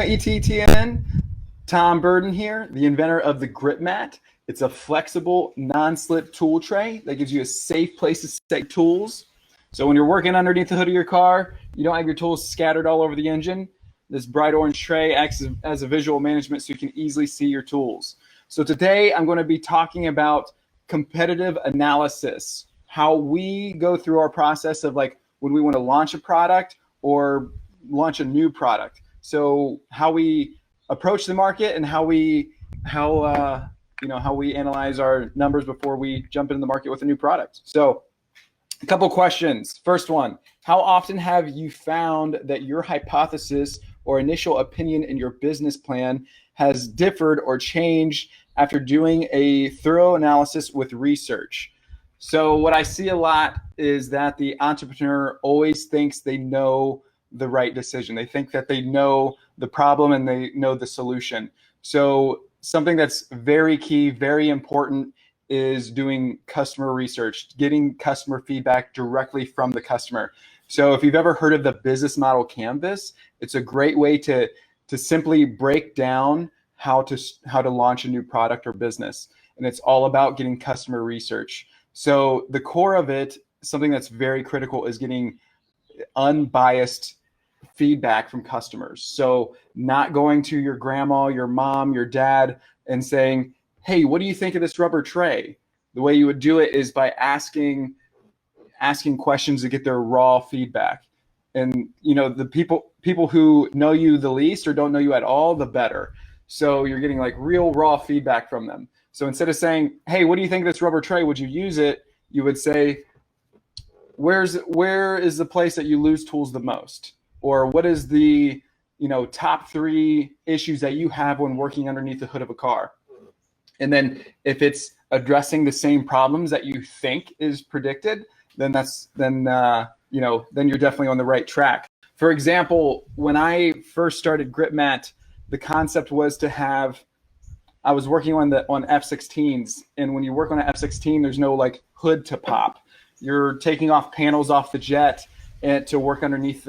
ETTN. Tom Burden here, the inventor of the Grypmat. It's a flexible, non-slip tool tray that gives you a safe place to set tools. So when you're working underneath the hood of your car, you don't have your tools scattered all over the engine. This bright orange tray acts as a visual management so you can easily see your tools. So today I'm going to be talking about competitive analysis, how we go through our process of like when we want to launch a product or launch a new product. So how we approach the market and how we analyze our numbers before we jump into the market with a new product. So a couple questions. First one, how often have you found that your hypothesis or initial opinion in your business plan has differed or changed after doing a thorough analysis with research? So what I see a lot is that the entrepreneur always thinks they know the right decision. They think that they know the problem and they know the solution. So something that's very key, very important is doing customer research, getting customer feedback directly from the customer. So if you've ever heard of the business model canvas, it's a great way to simply break down how to launch a new product or business. And it's all about getting customer research. So the core of it, something that's very critical, is getting unbiased feedback from customers. So not going to your grandma, your mom, your dad and saying, hey, what do you think of this rubber tray? The way you would do it is by asking questions to get their raw feedback. And the people who know you the least or don't know you at all, the better. So you're getting like real raw feedback from them. So instead of saying, hey, what do you think of this rubber tray? Would you use it? You would say, where is the place that you lose tools the most? Or what is the top 3 issues that you have when working underneath the hood of a car? And then if it's addressing the same problems that you think is predicted, then you're definitely on the right track. For example, when I first started Grypmat, the concept was I was working on F-16s, and when you work on an F-16, there's no like hood to pop. You're taking off panels off the jet and to work underneath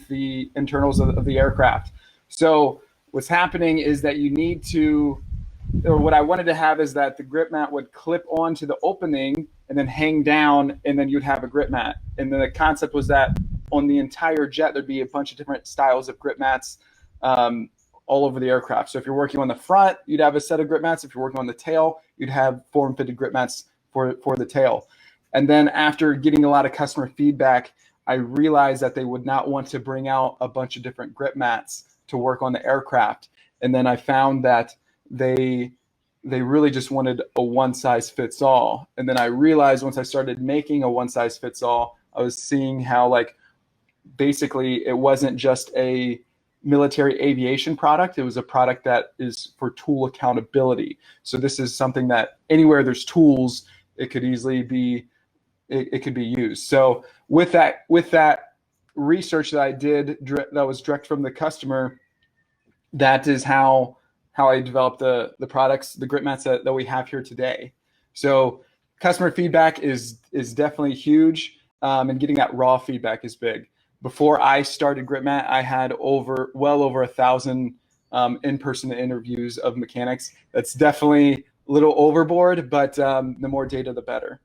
the internals of the aircraft. So what's happening is that what I wanted to have is that the Grypmat would clip onto the opening and then hang down, and then you'd have a Grypmat. And then the concept was that on the entire jet, there'd be a bunch of different styles of Grypmats all over the aircraft. So if you're working on the front, you'd have a set of Grypmats. If you're working on the tail, you'd have form-fitted Grypmats for the tail. And then after getting a lot of customer feedback, I realized that they would not want to bring out a bunch of different Grypmats to work on the aircraft. And then I found that they really just wanted a one-size-fits-all. And then I realized once I started making a one-size-fits-all, I was seeing how basically it wasn't just a military aviation product. It was a product that is for tool accountability. So this is something that anywhere there's tools, it could easily be used. So with that research that I did that was direct from the customer, that is how I developed the products, the Grypmats that we have here today. So customer feedback is definitely huge, and getting that raw feedback is big. Before I started Grypmat, I had well over 1,000 in-person interviews of mechanics. That's definitely a little overboard, but the more data, the better.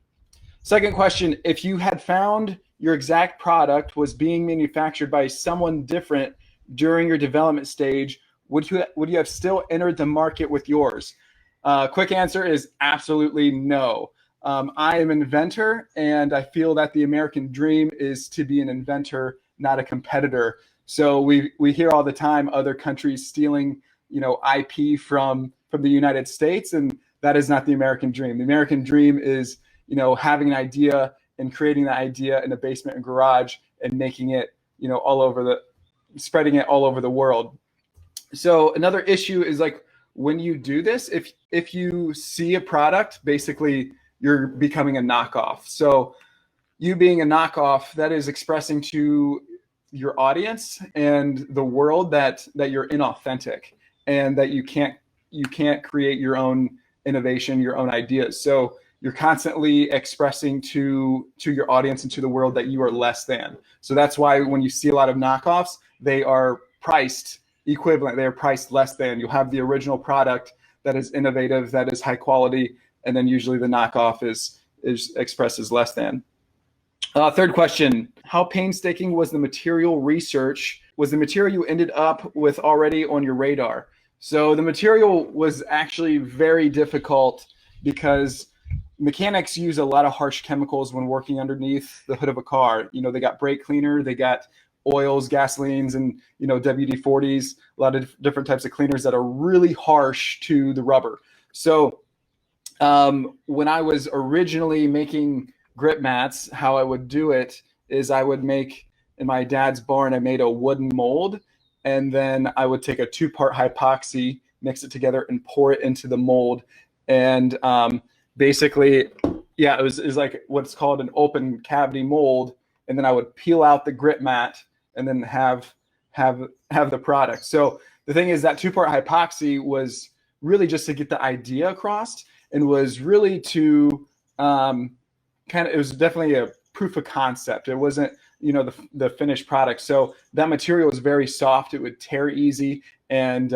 Second question, if you had found your exact product was being manufactured by someone different during your development stage, would you have still entered the market with yours? Quick answer is absolutely no. I am an inventor, and I feel that the American dream is to be an inventor, not a competitor. So we hear all the time other countries stealing IP from the United States, and that is not the American dream. The American dream is having an idea and creating that idea in a basement and garage and making it, spreading it all over the world. So another issue is when you do this, if you see a product, basically you're becoming a knockoff. So you being a knockoff, that is expressing to your audience and the world that you're inauthentic and that you can't create your own innovation, your own ideas. So you're constantly expressing to your audience and to the world that you are less than. So that's why when you see a lot of knockoffs, they are priced equivalent. They are priced less than. You'll have the original product that is innovative, that is high quality, and then usually the knockoff is expressed as less than. Third question, how painstaking was the material research? Was the material you ended up with already on your radar? So the material was actually very difficult because mechanics use a lot of harsh chemicals when working underneath the hood of a car. You know, they got brake cleaner, they got oils, gasolines, and, you know, WD-40s, a lot of different types of cleaners that are really harsh to the rubber. So when I was originally making Grypmats, how I would do it is I would make, in my dad's barn, I made a wooden mold, and then I would take a 2-part hypoxy, mix it together, and pour it into the mold. And basically, yeah, it was like what's called an open cavity mold, and then I would peel out the Grypmat and then have the product. So the thing is that 2-part hypoxy was really just to get the idea across, and was really to it was definitely a proof of concept. It wasn't, you know, the finished product. So that material was very soft. It would tear easy, and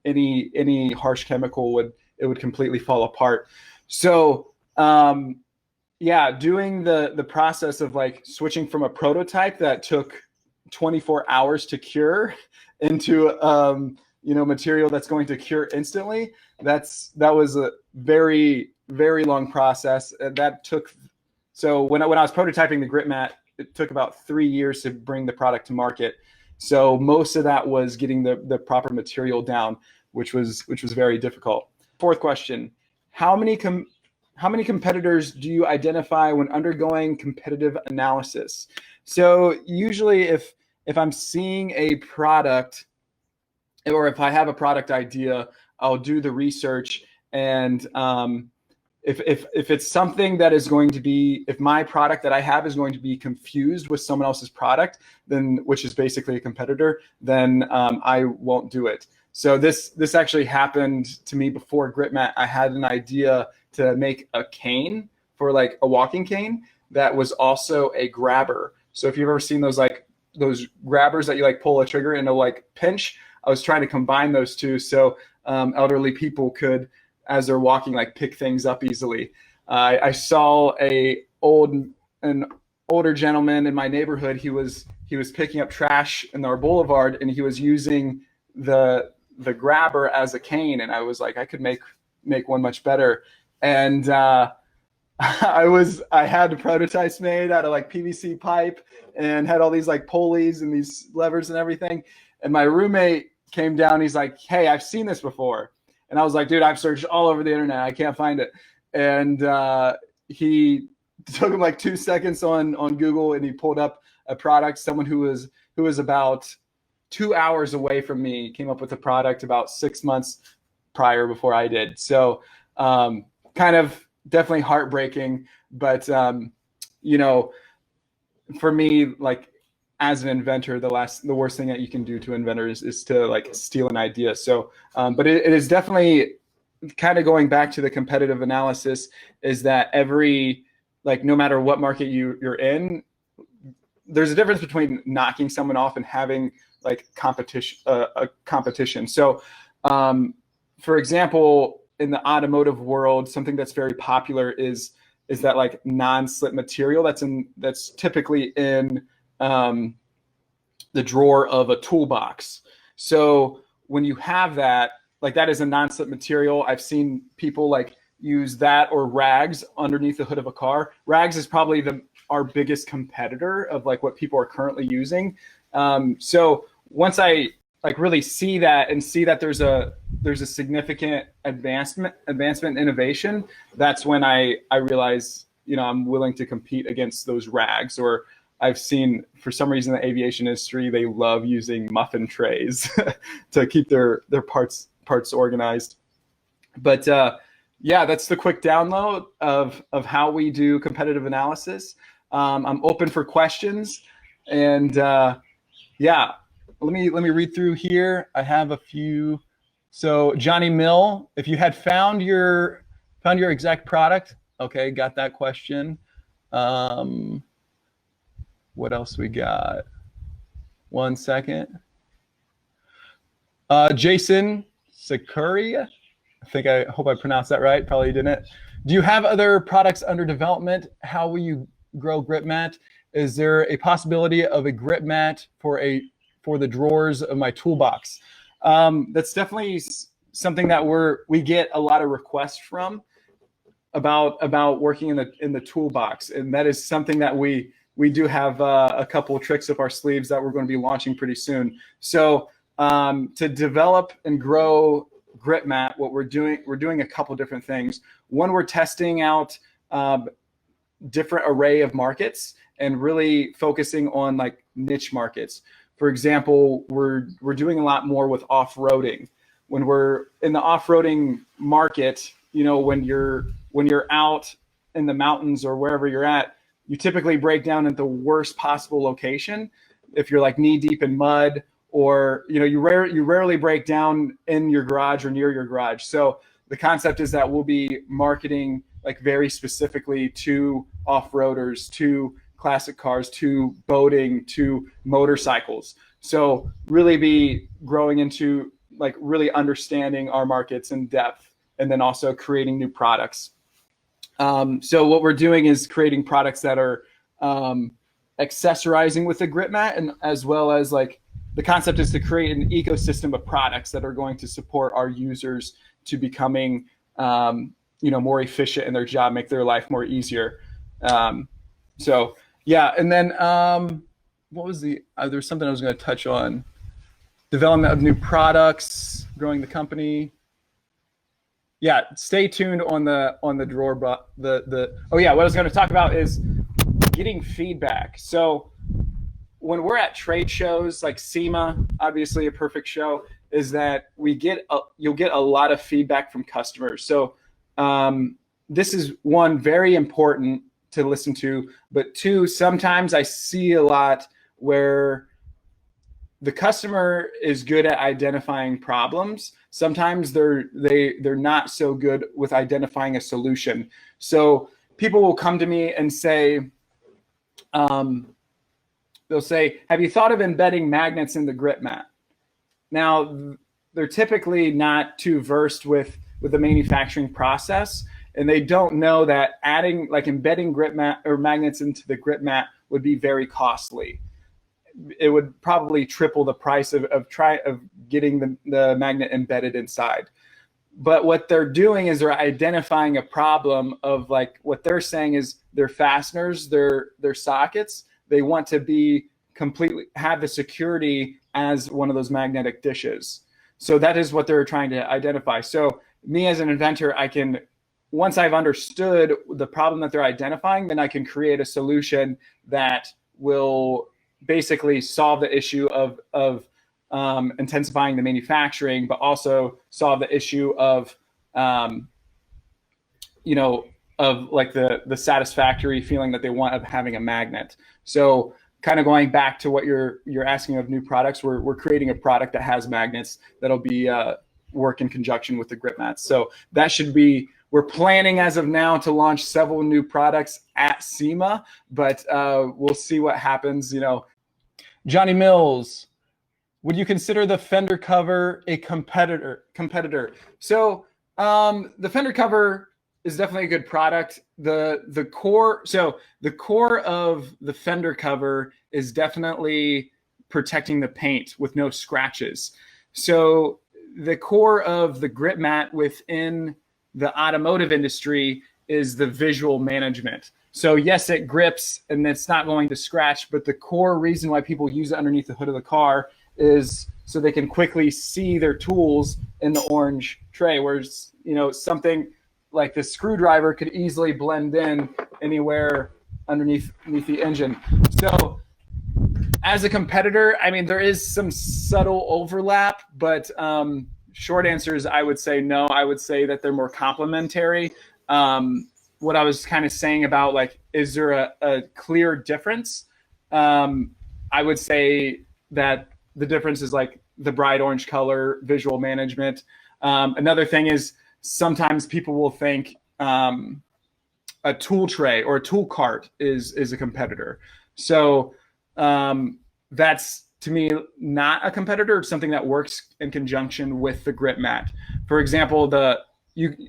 any harsh chemical would completely fall apart. So yeah, doing the process of like switching from a prototype that took 24 hours to cure into you know, material that's going to cure instantly, that was a very, very long process. That took, so when I was prototyping the Grypmat, it took about 3 years to bring the product to market. So most of that was getting the proper material down, which was very difficult. Fourth question, how many competitors do you identify when undergoing competitive analysis? So usually if I'm seeing a product, or if I have a product idea, I'll do the research, and if it's something that is going to be, if my product that I have is going to be confused with someone else's product, then, which is basically a competitor, then I won't do it. So this actually happened to me before Grypmat. I had an idea to make a cane, for like a walking cane, that was also a grabber. So if you've ever seen those, like those grabbers that you like pull a trigger and it'll like pinch, I was trying to combine those two so elderly people could, as they're walking, like pick things up easily. I saw an older gentleman in my neighborhood. He was picking up trash in our boulevard, and he was using the grabber as a cane. And I was like, I could make one much better. And I had the prototypes made out of like PVC pipe, and had all these like pulleys and these levers and everything. And my roommate came down. He's like, hey, I've seen this before. And I was like, dude, I've searched all over the internet. I can't find it. And he took him like 2 seconds on Google, and he pulled up a product. Someone who was about 2 hours away from me came up with a product about 6 months prior, before I did. So kind of definitely heartbreaking. But, you know, for me, like, as an inventor, the worst thing that you can do to inventors is to like steal an idea. So, but it is definitely kind of going back to the competitive analysis, is that no matter what market you're in, there's a difference between knocking someone off and having like a competition. So, for example, in the automotive world, something that's very popular is that like non-slip material that's typically in the drawer of a toolbox. So when you have that, like that is a non-slip material. I've seen people like use that or rags underneath the hood of a car. Rags is probably our biggest competitor of like what people are currently using. So once I like really see that, and see that there's a significant advancement innovation, that's when I realize, you know, I'm willing to compete against those rags. Or I've seen, for some reason, the aviation industry, they love using muffin trays to keep their parts organized. But yeah, that's the quick download of how we do competitive analysis. I'm open for questions, and yeah, let me read through here. I have a few. So Johnny Mill, if you had found your exact product, okay, got that question. What else we got? 1 second. Jason Sakuri, I hope I pronounced that right. Probably didn't. Do you have other products under development? How will you grow Grypmat? Is there a possibility of a Grypmat for the drawers of my toolbox? That's definitely something that we get a lot of requests from about working in the toolbox, and that is something that we do have a couple of tricks up our sleeves that we're going to be launching pretty soon. So to develop and grow Grypmat, what we're doing a couple different things. One, we're testing out different array of markets and really focusing on like niche markets. For example, we're doing a lot more with off-roading. When we're in the off-roading market, you know, when you're out in the mountains or wherever you're at, you typically break down at the worst possible location. If you're like knee deep in mud, or you know, you rarely break down in your garage or near your garage. So the concept is that we'll be marketing like very specifically to off-roaders, to classic cars, to boating, to motorcycles. So really be growing into like really understanding our markets in depth, and then also creating new products. So what we're doing is creating products that are accessorizing with the Grypmat, and as well as like the concept is to create an ecosystem of products that are going to support our users to becoming more efficient in their job, make their life more easier. So yeah, and then what was there's something I was going to touch on. Development of new products, growing the company. Yeah, stay tuned on the drawer. What I was going to talk about is getting feedback. So when we're at trade shows like SEMA, obviously a perfect show, is that you'll get a lot of feedback from customers. So this is one, very important to listen to, but two, sometimes I see a lot where the customer is good at identifying problems. Sometimes they're not so good with identifying a solution. So people will come to me and say, they'll say, have you thought of embedding magnets in the Grypmat? Now, they're typically not too versed with the manufacturing process, and they don't know that embedding Grypmat or magnets into the Grypmat would be very costly. It would probably triple the price of getting the magnet embedded inside. But what they're doing is they're identifying a problem of like what they're saying is their fasteners, their sockets, they want to be have the security as one of those magnetic dishes. So that is what they're trying to identify. So me as an inventor, once I've understood the problem that they're identifying, then I can create a solution that will basically solve the issue of intensifying the manufacturing, but also solve the issue of like the satisfactory feeling that they want of having a magnet. So kind of going back to what you're asking of new products, we're creating a product that has magnets that'll be work in conjunction with the Grypmats. So that should be, we're planning as of now to launch several new products at SEMA, but we'll see what happens. Johnny Mills, would you consider the fender cover a competitor? So the fender cover is definitely a good product. The core of the fender cover is definitely protecting the paint with no scratches. So the core of the Grypmat within the automotive industry is the visual management. So yes, it grips and it's not going to scratch, but the core reason why people use it underneath the hood of the car is so they can quickly see their tools in the orange tray, whereas something like the screwdriver could easily blend in anywhere underneath the engine. So as a competitor, I mean, there is some subtle overlap, but short answer is I would say no. I would say that they're more complementary. What I was kind of saying about like, is there a clear difference? I would say that the difference is like the bright orange color, visual management. Another thing is sometimes people will think a tool tray or a tool cart is a competitor. So that's to me, not a competitor. It's something that works in conjunction with the Grypmat. For example,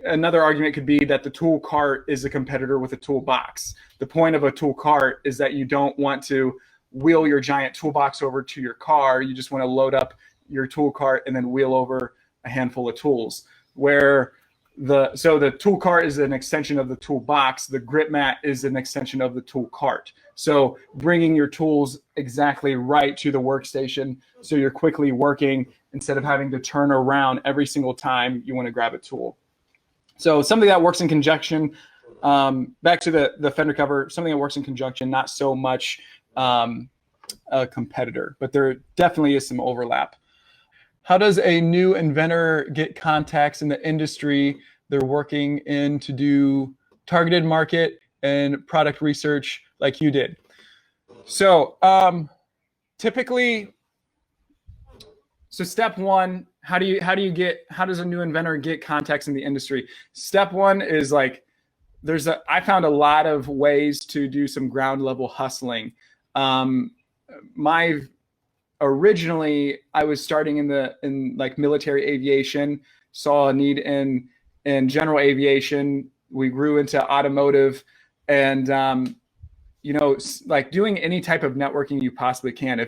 another argument could be that the tool cart is a competitor with a toolbox. The point of a tool cart is that you don't want to wheel your giant toolbox over to your car. You just want to load up your tool cart and then wheel over a handful of tools. Where the tool cart is an extension of the toolbox. The Grypmat is an extension of the tool cart. So bringing your tools exactly right to the workstation, so you're quickly working instead of having to turn around every single time you want to grab a tool. So something that works in conjunction. Back to the fender cover, something that works in conjunction, not so much a competitor, but there definitely is some overlap. How does a new inventor get contacts in the industry they're working in to do targeted market and product research like you did? So typically, step one, how does a new inventor get contacts in the industry? Step one is like, I found a lot of ways to do some ground level hustling. Originally, I was starting in like military aviation, saw a need in general aviation. We grew into automotive, and like doing any type of networking you possibly can.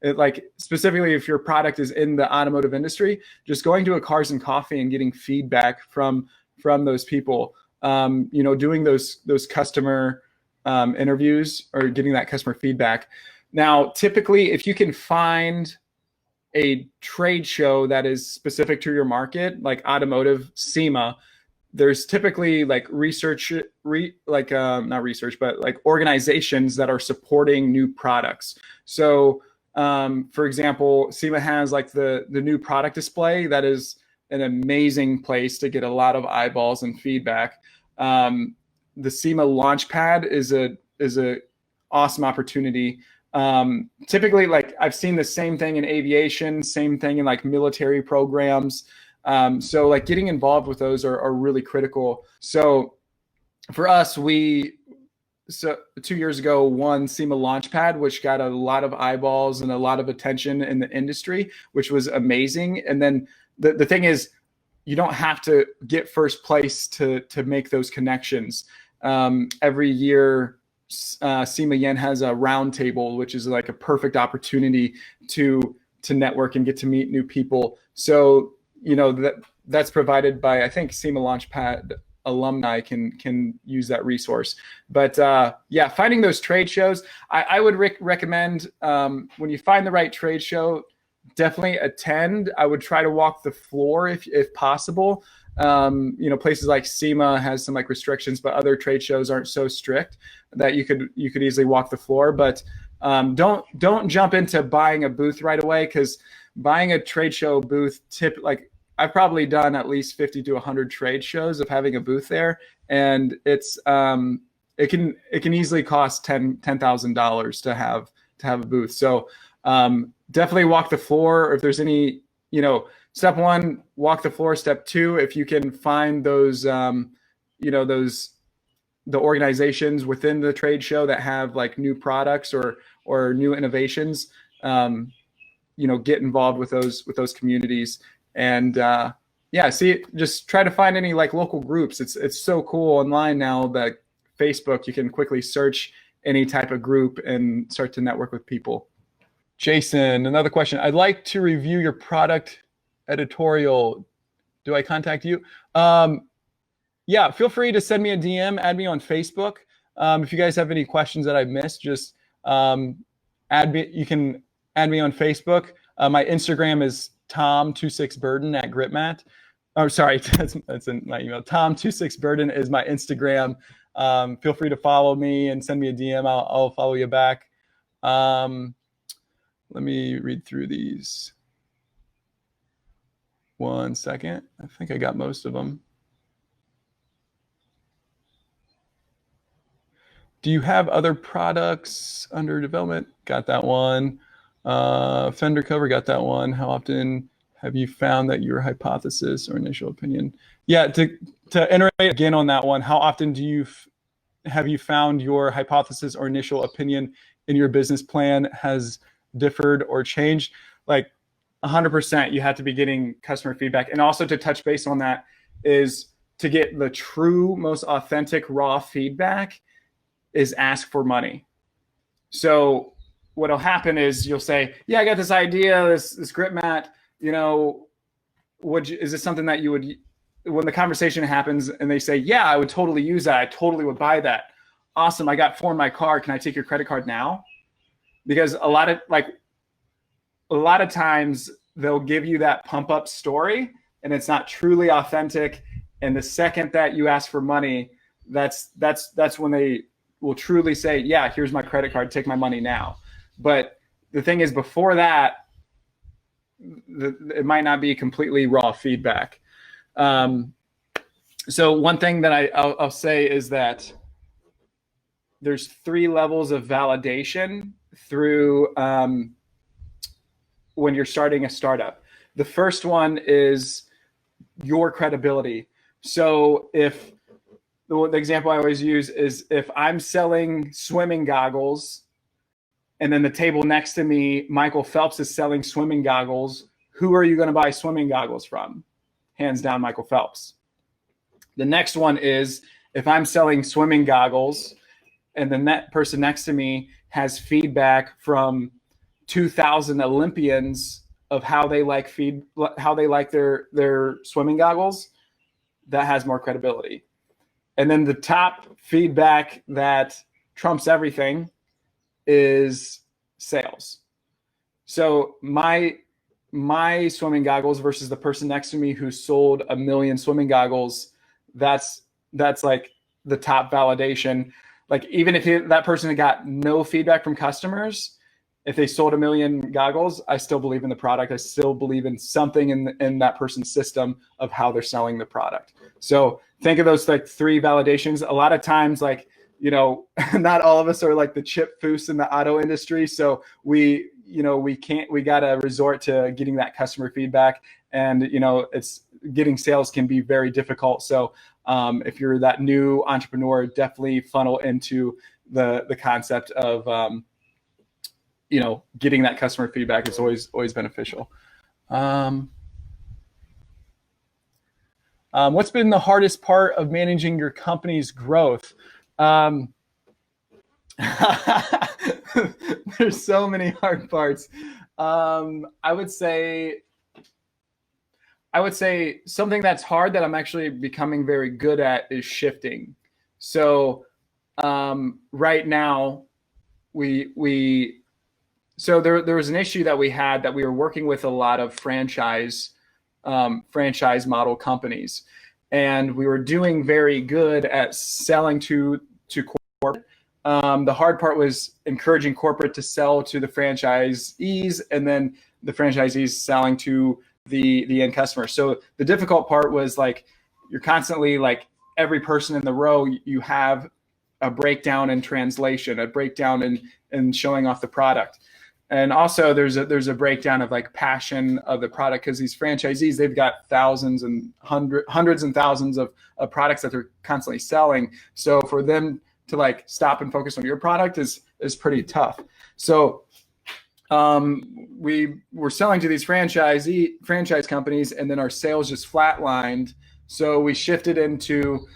Like specifically if your product is in the automotive industry, just going to a Cars and Coffee and getting feedback from those people. Doing those customer interviews or getting that customer feedback. Now, typically, if you can find a trade show that is specific to your market, like automotive, SEMA, there's typically like organizations that are supporting new products. So, for example, SEMA has like the new product display. That is an amazing place to get a lot of eyeballs and feedback. The SEMA Launchpad is a awesome opportunity. Typically, like I've seen the same thing in aviation, same thing in like military programs. So like getting involved with those are really critical. So for us, 2 years ago won SEMA Launchpad, which got a lot of eyeballs and a lot of attention in the industry, which was amazing. And then the thing is, you don't have to get first place to make those connections. Every year, SEMA Yen has a roundtable, which is like a perfect opportunity to network and get to meet new people. So that's provided by, I think, SEMA Launchpad alumni can use that resource. But yeah, finding those trade shows, I would recommend when you find the right trade show, definitely attend. I would try to walk the floor if possible. Places like SEMA has some like restrictions, but other trade shows aren't so strict that you could easily walk the floor. But don't jump into buying a booth right away, because buying a trade show booth I've probably done at least 50 to 100 trade shows of having a booth there, and it's it can easily cost $10,000 to have a booth. So definitely walk the floor. If there's any, step one, walk the floor. Step two, if you can find those, the organizations within the trade show that have like new products or new innovations, get involved with those communities. And just try to find any like local groups. It's so cool online now that Facebook, you can quickly search any type of group and start to network with people. Jason, another question. I'd like to review your product editorial. Do I contact you? Yeah, feel free to send me a DM, add me on Facebook. If you guys have any questions that I've missed, just add me. You can add me on Facebook. My Instagram is Tom26Burden at Grypmat. Oh, sorry, that's in my email. Tom26Burden is my Instagram. Feel free to follow me and send me a DM. I'll follow you back. Let me read through these. 1 second. I think I got most of them. Do you have other products under development? Got that one. Fender cover, got that one. How often have you found that your hypothesis or initial opinion? Yeah, to iterate again on that one, how often have you found your hypothesis or initial opinion in your business plan has differed or changed, like 100%, you have to be getting customer feedback. And also to touch base on that is to get the true, most authentic, raw feedback is ask for money. So what'll happen is you'll say, yeah, I got this idea, this Grypmat, you know, is this something that you would, when the conversation happens and they say, yeah, I would totally use that. I totally would buy that. Awesome. I got 4 in my car. Can I take your credit card now? Because a lot of times they'll give you that pump up story and it's not truly authentic. And the second that you ask for money, that's when they will truly say, yeah, here's my credit card, take my money now. But the thing is, before that, it might not be completely raw feedback. So one thing that I'll say is that there's 3 levels of validation through when you're starting a startup. The first one is your credibility. So if the example I always use is if I'm selling swimming goggles and then the table next to me, Michael Phelps is selling swimming goggles, who are you going to buy swimming goggles from? Hands down, Michael Phelps. The next one is if I'm selling swimming goggles and the person next to me has feedback from 2,000 Olympians of how they like their swimming goggles, that has more credibility. And then the top feedback that trumps everything is sales. So my swimming goggles versus the person next to me who sold 1 million swimming goggles, that's like the top validation. Like even if that person had got no feedback from customers, if they sold 1 million goggles, I still believe in the product. I still believe in something in that person's system of how they're selling the product. So think of those like 3 validations. A lot of times, like, you know, not all of us are like the Chip Foose in the auto industry. So we got to resort to getting that customer feedback. And, you know, getting sales can be very difficult. So if you're that new entrepreneur, definitely funnel into the concept of, you know, getting that customer feedback is always beneficial. What's been the hardest part of managing your company's growth? There's so many hard parts. I would say something that's hard that I'm actually becoming very good at is shifting. So right now so there was an issue that we had that we were working with a lot of franchise model companies, and we were doing very good at selling to corporate. The hard part was encouraging corporate to sell to the franchisees, and then the franchisees selling to the end customer. So the difficult part was like you're constantly like every person in the row, you have a breakdown in translation, a breakdown in showing off the product. And also there's a breakdown of like passion of the product, because these franchisees, they've got thousands and hundreds and thousands of products that they're constantly selling. So for them to like stop and focus on your product is pretty tough. So we were selling to these franchise companies, and then our sales just flatlined. So we shifted into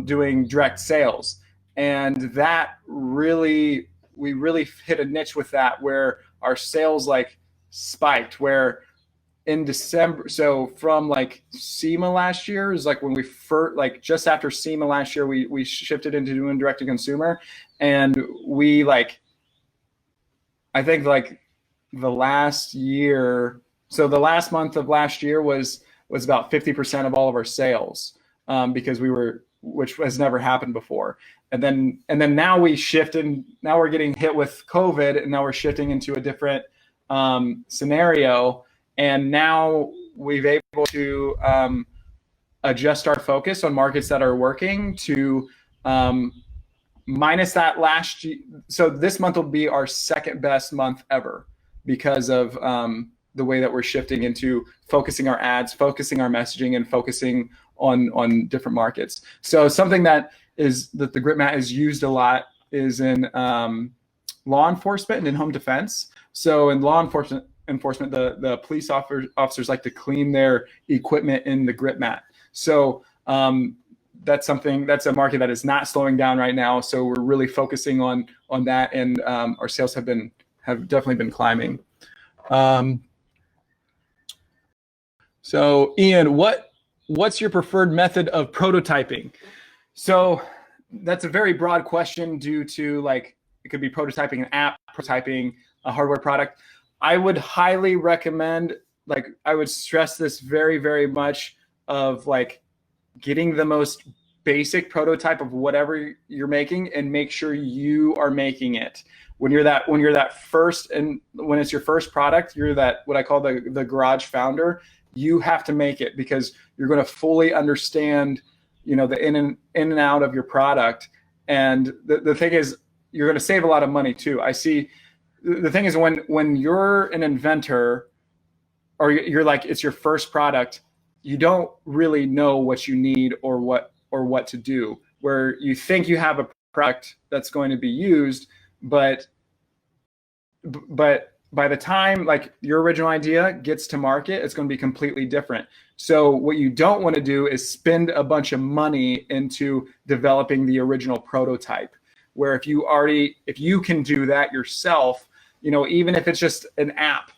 doing direct sales, and that we really hit a niche with that, where our sales like spiked, where in December, so from like SEMA last year is like when we first, like just after SEMA last year, we shifted into doing direct to consumer. And we like, I think like the last year, so the last month of last year was about 50% of all of our sales, because which has never happened before. And then now we shifted, now we're getting hit with COVID, and now we're shifting into a different scenario. And now we've able to adjust our focus on markets that are working to minus that last year. So this month will be our second best month ever, because of the way that we're shifting into focusing our ads, focusing our messaging, and focusing on different markets. So something that the Grypmat is used a lot is in law enforcement and in home defense. So in law enforcement, the police officers like to clean their equipment in the Grypmat. So that's a market that is not slowing down right now. So we're really focusing on that, and our sales have definitely been climbing. So Ian, what's your preferred method of prototyping? So that's a very broad question due to, like, it could be prototyping an app, prototyping a hardware product. I would highly recommend, like, I would stress this very, very much, of like getting the most basic prototype of whatever you're making and make sure you are making it. When you're that first, and when it's your first product, you're that, what I call the garage founder. You have to make it, because you're going to fully understand, the in and out of your product. And the thing is, you're going to save a lot of money too. I see the thing is, when you're an inventor, or you're like, it's your first product, you don't really know what you need or what to do, where you think you have a product that's going to be used, but by the time, like, your original idea gets to market, it's going to be completely different. So what you don't want to do is spend a bunch of money into developing the original prototype, where if you can do that yourself, even if it's just an app,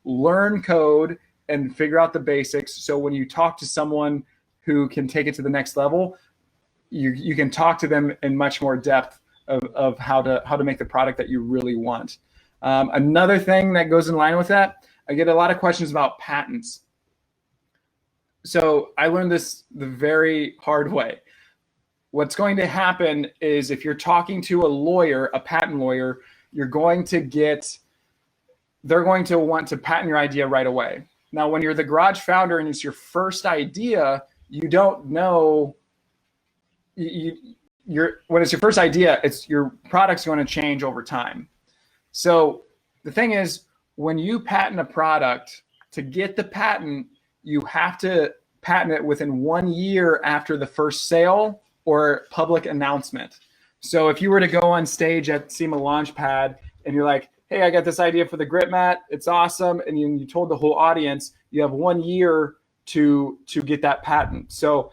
learn code and figure out the basics. So when you talk to someone who can take it to the next level, you can talk to them in much more depth of how to make the product that you really want. Another thing that goes in line with that, I get a lot of questions about patents. So I learned this the very hard way. What's going to happen is, if you're talking to a lawyer, a patent lawyer, they're going to want to patent your idea right away. Now, when you're the garage founder and it's your first idea, you don't know, when it's your first idea, your product's going to change over time. So the thing is, when you patent a product, to get the patent, you have to patent it within 1 year after the first sale or public announcement. So if you were to go on stage at SEMA Launchpad and you're like, hey, I got this idea for the Grypmat, it's awesome, and you told the whole audience, you have 1 year to get that patent. So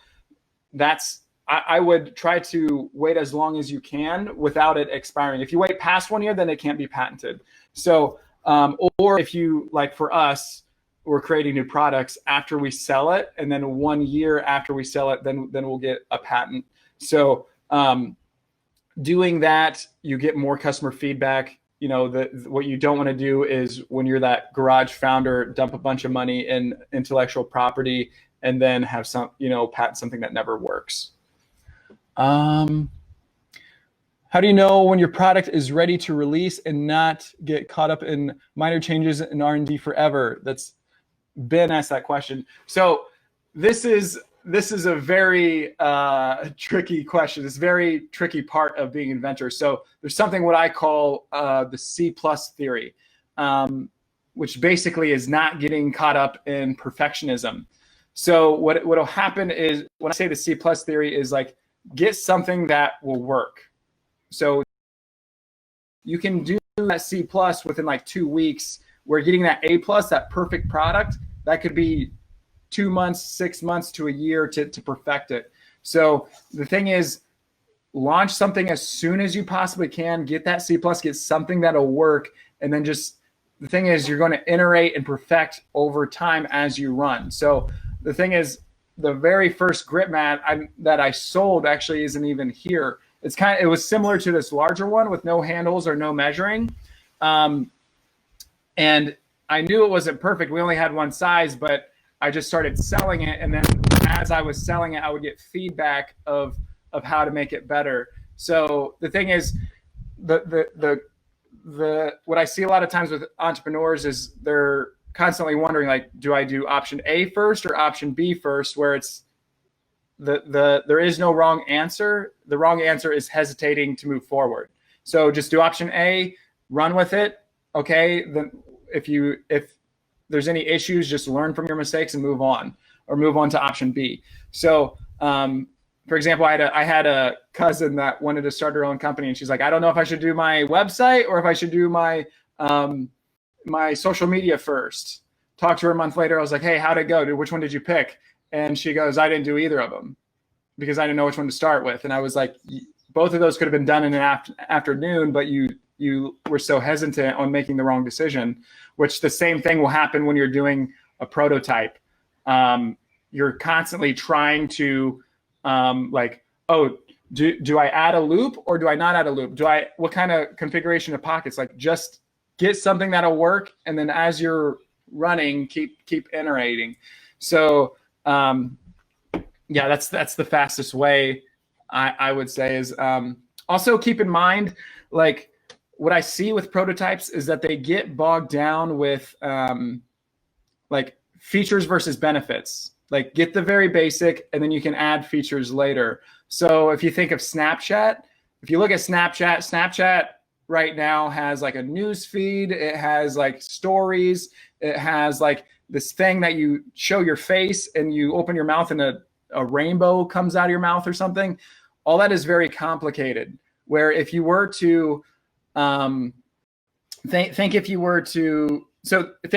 I would try to wait as long as you can without it expiring. If you wait past 1 year, then it can't be patented. So, or if you, like for us, we're creating new products after we sell it, and then 1 year after we sell it, then we'll get a patent. So doing that, you get more customer feedback. What you don't want to do is, when you're that garage founder, dump a bunch of money in intellectual property and then have patent something that never works. How do you know when your product is ready to release and not get caught up in minor changes in R&D forever? That's Ben asked that question. So this is a very tricky question. It's a very tricky part of being an inventor. So there's something what I call the C+ theory, which basically is not getting caught up in perfectionism. So what'll happen is, when I say the C+ theory, is like, get something that will work. So you can do that C+ within like 2 weeks, where getting that A+, that perfect product, that could be 2 months, 6 months to a year to perfect it. So the thing is, launch something as soon as you possibly can, get that C+, get something that'll work. And then the thing is, you're going to iterate and perfect over time as you run. So the thing is, the very first Grypmat that I sold actually isn't even here. It was similar to this larger one with no handles or no measuring. And I knew it wasn't perfect. We only had one size, but I just started selling it. And then as I was selling it, I would get feedback of how to make it better. So the thing is, what I see a lot of times with entrepreneurs is they're constantly wondering, like, do I do option A first or option B first, where it's there is no wrong answer. The wrong answer is hesitating to move forward. So just do option A, run with it. Okay, then if there's any issues, just learn from your mistakes and move on, or move on to option B. So for example, I had a cousin that wanted to start her own company, and she's like, I don't know if I should do my website or if I should do my my social media first. Talked to her a month later. I was like, hey, how'd it go? Which one did you pick? And she goes, I didn't do either of them because I didn't know which one to start with. And I was like, both of those could have been done in an afternoon, but you were so hesitant on making the wrong decision, which the same thing will happen when you're doing a prototype. You're constantly trying to like, oh, do I add a loop or do I not add a loop? What kind of configuration of pockets? Like, just get something that'll work, and then as you're running, keep iterating. So yeah, that's the fastest way, I would say. Is also keep in mind, like, what I see with prototypes is that they get bogged down with like features versus benefits. Like, get the very basic, and then you can add features later. So if you think of Snapchat, if you look at Snapchat right now has like a news feed. It has like stories. It has like this thing that you show your face and you open your mouth and a rainbow comes out of your mouth or something. All that is very complicated. Where if you were to think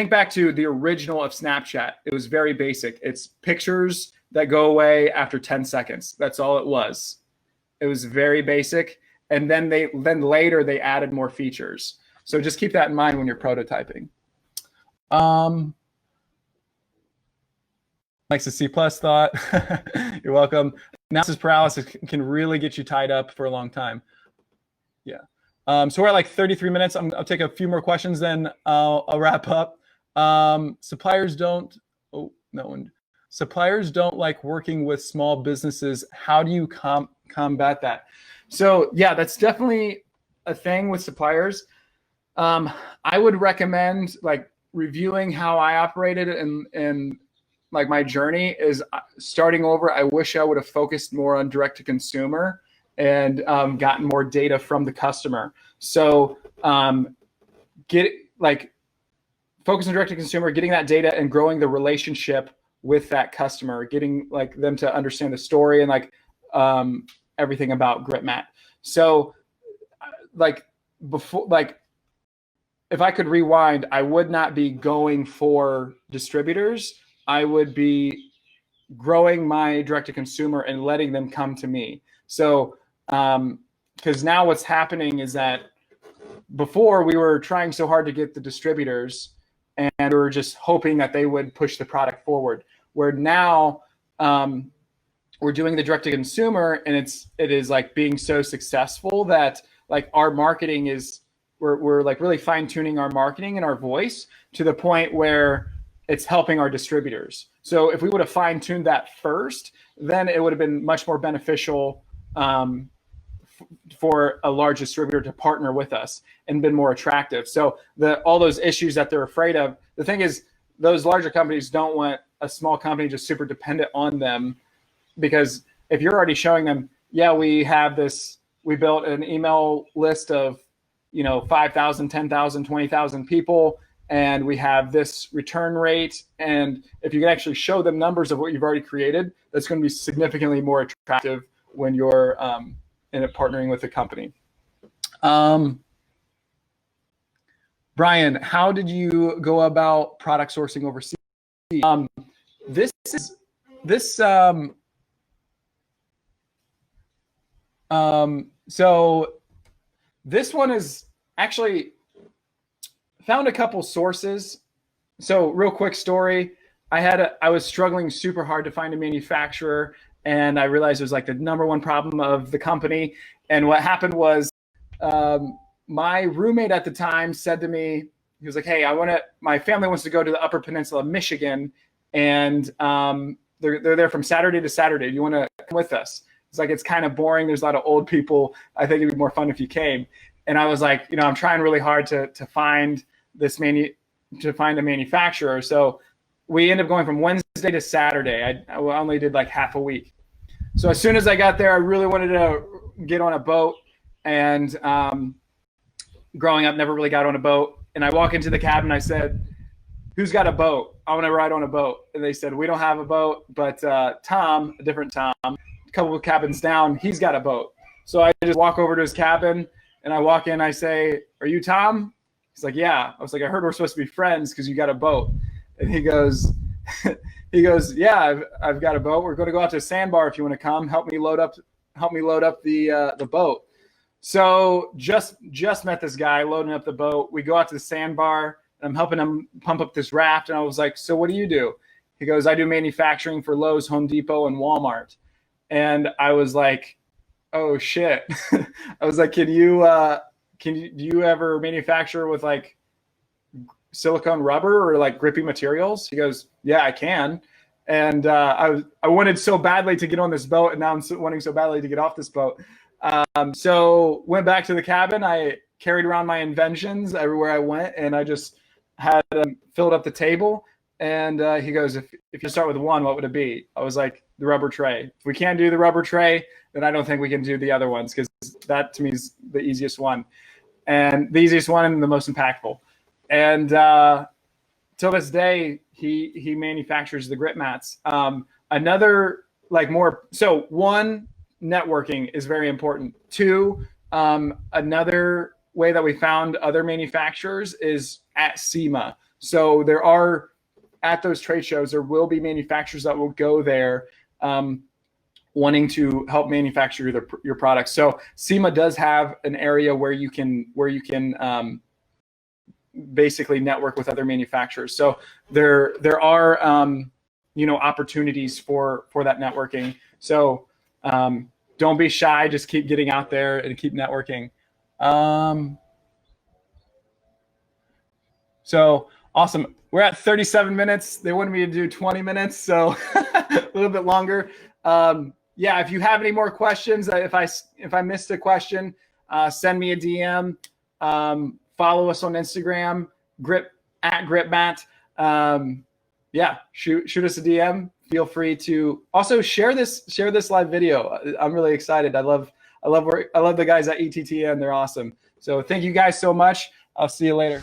back to the original of Snapchat. It was very basic. It's pictures that go away after 10 seconds. That's all it was. It was very basic. And then later they added more features. So just keep that in mind when you're prototyping. Likes the C+ thought. You're welcome. Analysis paralysis can really get you tied up for a long time. Yeah. So we're at like 33 minutes. I'll take a few more questions, then I'll wrap up. Suppliers don't like working with small businesses. How do you combat that? So yeah, that's definitely a thing with suppliers. I would recommend like reviewing how I operated and like my journey is starting over. I wish I would have focused more on direct to consumer and gotten more data from the customer. So focus on direct to consumer, getting that data and growing the relationship with that customer, getting like them to understand the story and like everything about Grypmat. So like before, like if I could rewind, I would not be going for distributors. I would be growing my direct to consumer and letting them come to me. So because now what's happening is that before we were trying so hard to get the distributors and we were just hoping that they would push the product forward, where now we're doing the direct to consumer and it is like being so successful that like our marketing is, we're like really fine tuning our marketing and our voice to the point where it's helping our distributors. So if we would have fine tuned that first, then it would have been much more beneficial for a large distributor to partner with us and been more attractive. So all those issues that they're afraid of, the thing is those larger companies don't want a small company just super dependent on them, because if you're already showing them, yeah, we built an email list of 5,000, 10,000, 20,000 people, and we have this return rate. And if you can actually show them numbers of what you've already created, that's going to be significantly more attractive when you're in partnering with a company. Brian, how did you go about product sourcing overseas? So this one is actually found a couple sources. So real quick story. I was struggling super hard to find a manufacturer, and I realized it was like the #1 problem of the company. And what happened was my roommate at the time said to me, he was like, hey, my family wants to go to the Upper Peninsula of Michigan, and they're there from Saturday to Saturday. Do you want to come with us? It's like, it's kind of boring. There's a lot of old people. I think it'd be more fun if you came. And I was like, I'm trying really hard to find a manufacturer. So we ended up going from Wednesday to Saturday. I only did like half a week. So as soon as I got there, I really wanted to get on a boat. And growing up, never really got on a boat. And I walk into the cabin. I said, who's got a boat? I want to ride on a boat. And they said, we don't have a boat, but Tom, a different Tom, a couple of cabins down, he's got a boat. So I just walk over to his cabin and I walk in. I say, are you Tom? He's like, yeah. I was like, I heard we're supposed to be friends because you got a boat. And he goes, yeah, I've got a boat. We're going to go out to a sandbar if you want to come. Help me load up the boat. So just met this guy loading up the boat. We go out to the sandbar, and I'm helping him pump up this raft. And I was like, so what do you do? He goes, I do manufacturing for Lowe's, Home Depot, and Walmart. And I was like, oh shit. I was like, do you ever manufacture with like silicone rubber or like grippy materials? He goes, yeah, I can. And I wanted so badly to get on this boat, and now I'm wanting so badly to get off this boat. So went back to the cabin. I carried around my inventions everywhere I went, and I just had them filled up the table. And he goes, if you start with one, what would it be? I was like, the rubber tray. If we can't do the rubber tray, then I don't think we can do the other ones, because that to me is the easiest one, and the easiest one and the most impactful. And till this day, he manufactures the Grypmats. Another like more, so one, networking is very important. Two, another way that we found other manufacturers is at SEMA. So there are, at those trade shows, there will be manufacturers that will go there wanting to help manufacture your products. So SEMA does have an area where you can basically network with other manufacturers. So there are opportunities for that networking. So don't be shy, just keep getting out there and keep networking. So awesome. We're at 37 minutes. They wanted me to do 20 minutes, so a little bit longer. Yeah, if you have any more questions, if I missed a question, send me a DM. Follow us on Instagram, at Grypmat. Yeah, shoot us a DM. Feel free to also share this live video. I'm really excited. I love the guys at ETTN. They're awesome. So thank you guys so much. I'll see you later.